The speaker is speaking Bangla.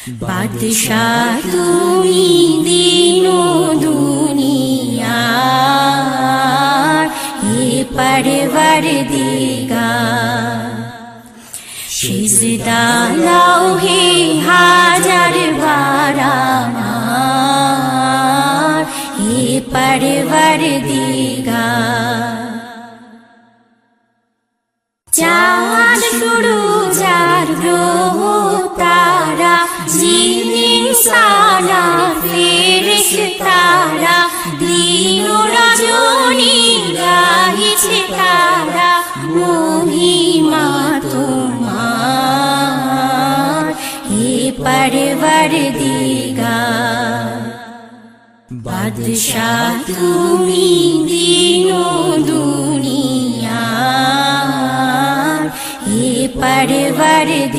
বাদশাহ তুমি দিনো দুনিয়ার, হে পরওয়ারদিগার। সিজদা লাও হে হাজার বার আমার, হে পরওয়ারদিগার। চাঁদ সূরজ আর গ্রহ তারা, জিন ইনসান আর ফেরেশতারা, দিন ও রজনী গাহিছে তারা মহিমা তোমার, হে পরওয়ারদিগার। বাদশাহ তুমি দিনো দুনিয়ার, হে পরওয়ারদিগার।